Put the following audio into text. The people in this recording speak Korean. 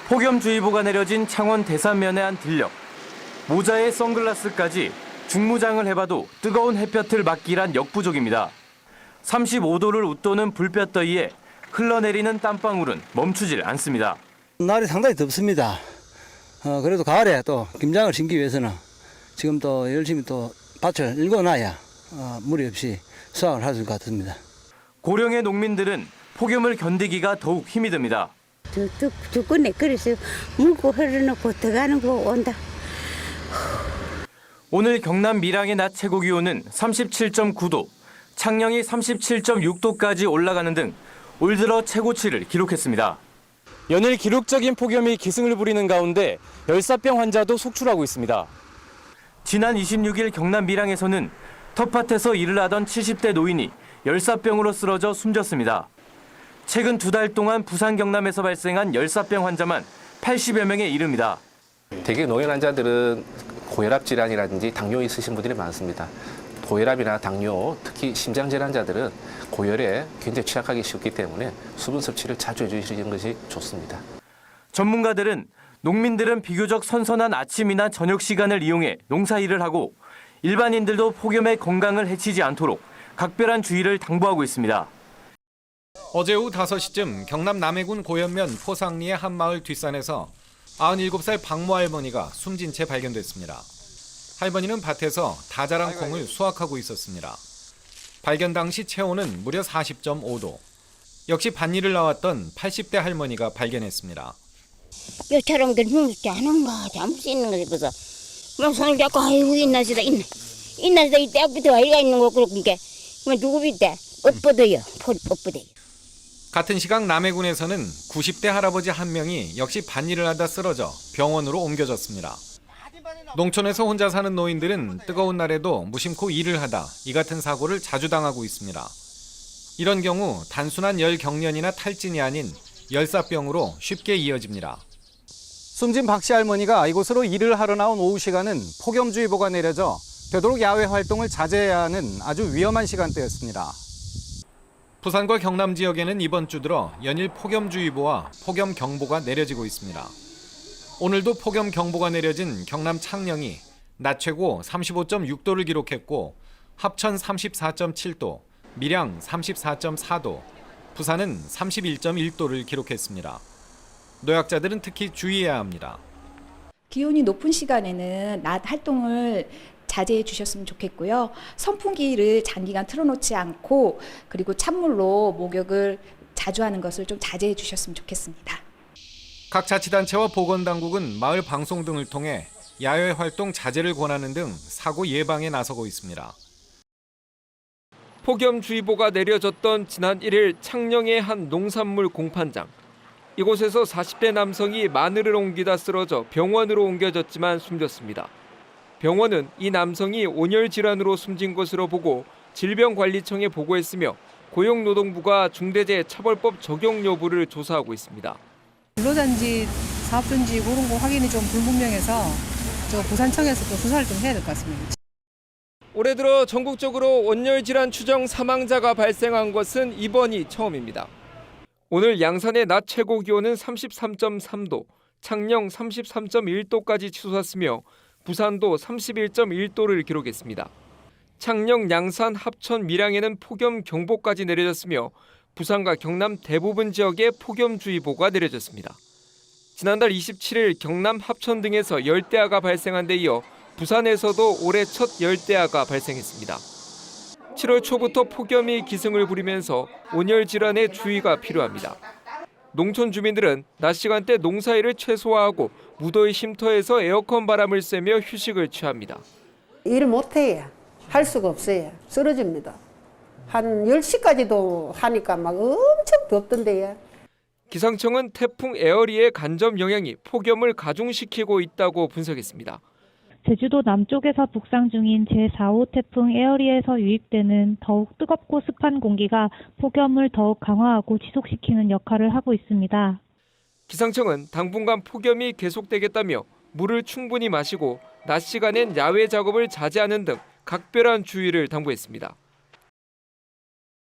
폭염주의보가 내려진 창원 대산면의 한 들녘. 모자에 선글라스까지 중무장을 해봐도 뜨거운 햇볕을 막기란 역부족입니다. 35도를 웃도는 불볕더위에 흘러내리는 땀방울은 멈추질 않습니다. 날이 상당히 덥습니다. 그래도 가을에 또 김장을 심기 위해서는 지금 또 열심히 또 밭을 일궈놔야 무리 없이 수확을 할 수 있을 것 같습니다. 고령의 농민들은 폭염을 견디기가 더욱 힘이 듭니다. 죽겠네. 그래서 물고 흘러놓고 들어가는 거 온다. 오늘 경남 밀양의 낮 최고 기온은 37.9도, 창녕이 37.6도까지 올라가는 등 올 들어 최고치를 기록했습니다. 연일 기록적인 폭염이 기승을 부리는 가운데 열사병 환자도 속출하고 있습니다. 지난 26일 경남 밀양에서는 텃밭에서 일을 하던 70대 노인이 열사병으로 쓰러져 숨졌습니다. 최근 2달 동안 부산 경남에서 발생한 열사병 환자만 80여 명에 이릅니다. 대개 노인 환자들은 고혈압 질환이라든지 당뇨 있으신 분들이 많습니다. 고혈압이나 당뇨, 특히 심장질환 환자들은 고열에 굉장히 취약하기 쉽기 때문에 수분 섭취를 자주 해주시는 것이 좋습니다. 전문가들은 농민들은 비교적 선선한 아침이나 저녁 시간을 이용해 농사일을 하고 일반인들도 폭염에 건강을 해치지 않도록 각별한 주의를 당부하고 있습니다. 어제 오후 5시쯤 경남 남해군 고현면 포상리의 한 마을 뒷산에서 97살 박모 할머니가 숨진 채 발견됐습니다. 할머니는 밭에서 다 자란 콩을 수확하고 있었습니다. 발견 당시 체온은 무려 40.5도. 역시 밭일을 나왔던 80대 할머니가 발견했습니다. 요처럼 그렇지 않은가 잠을 수 있는 거지 그래서 막 손을 잡고 아이고 인나시다 이때 앞부터 아이가 있는 거 그러니까 누구 밑에 엇뻗어요 엇뻗어요. 같은 시각 남해군에서는 90대 할아버지 한 명이 역시 밭일을 하다 쓰러져 병원으로 옮겨졌습니다. 농촌에서 혼자 사는 노인들은 뜨거운 날에도 무심코 일을 하다 이 같은 사고를 자주 당하고 있습니다. 이런 경우 단순한 열 경련이나 탈진이 아닌 열사병으로 쉽게 이어집니다. 숨진 박씨 할머니가 이곳으로 일을 하러 나온 오후 시간은 폭염주의보가 내려져 되도록 야외 활동을 자제해야 하는 아주 위험한 시간대였습니다. 부산과 경남 지역에는 이번 주 들어 연일 폭염주의보와 폭염경보가 내려지고 있습니다. 오늘도 폭염경보가 내려진 경남 창녕이 낮 최고 35.6도를 기록했고 합천 34.7도, 밀양 34.4도, 부산은 31.1도를 기록했습니다. 노약자들은 특히 주의해야 합니다. 기온이 높은 시간에는 낮 활동을 자제해 주셨으면 좋겠고요. 선풍기를 장기간 틀어놓지 않고 그리고 찬물로 목욕을 자주 하는 것을 좀 자제해 주셨으면 좋겠습니다. 각 자치단체와 보건당국은 마을 방송 등을 통해 야외 활동 자제를 권하는 등 사고 예방에 나서고 있습니다. 폭염주의보가 내려졌던 지난 1일 창녕의 한 농산물 공판장. 이곳에서 40대 남성이 마늘을 옮기다 쓰러져 병원으로 옮겨졌지만 숨졌습니다. 병원은 이 남성이 온열 질환으로 숨진 것으로 보고 질병관리청에 보고했으며 고용노동부가 중대재해처벌법 적용 여부를 조사하고 있습니다. 근로자인지 사업자인지 그런 거 확인이 좀 불분명해서 부산청에서 또 수사를 좀 해야 될 것 같습니다. 올해 들어 전국적으로 온열 질환 추정 사망자가 발생한 것은 이번이 처음입니다. 오늘 양산의 낮 최고 기온은 33.3도, 창녕 33.1도까지 치솟았으며 부산도 31.1도를 기록했습니다. 창녕, 양산, 합천, 밀양에는 폭염경보까지 내려졌으며 부산과 경남 대부분 지역에 폭염주의보가 내려졌습니다. 지난달 27일 경남 합천 등에서 열대야가 발생한 데 이어 부산에서도 올해 첫 열대야가 발생했습니다. 7월 초부터 폭염이 기승을 부리면서 온열 질환에 주의가 필요합니다. 농촌 주민들은 낮 시간대 농사일을 최소화하고 무더위 쉼터에서 에어컨 바람을 쐬며 휴식을 취합니다. 일을 못해요. 할 수가 없어요. 쓰러집니다. 한 10시까지도 하니까 막 엄청 덥던데요. 기상청은 태풍 에어리의 간접 영향이 폭염을 가중시키고 있다고 분석했습니다. 제주도 남쪽에서 북상 중인 제4호 태풍 에어리에서 유입되는 더욱 뜨겁고 습한 공기가 폭염을 더욱 강화하고 지속시키는 역할을 하고 있습니다. 기상청은 당분간 폭염이 계속되겠다며 물을 충분히 마시고 낮 시간엔 야외 작업을 자제하는 등 각별한 주의를 당부했습니다.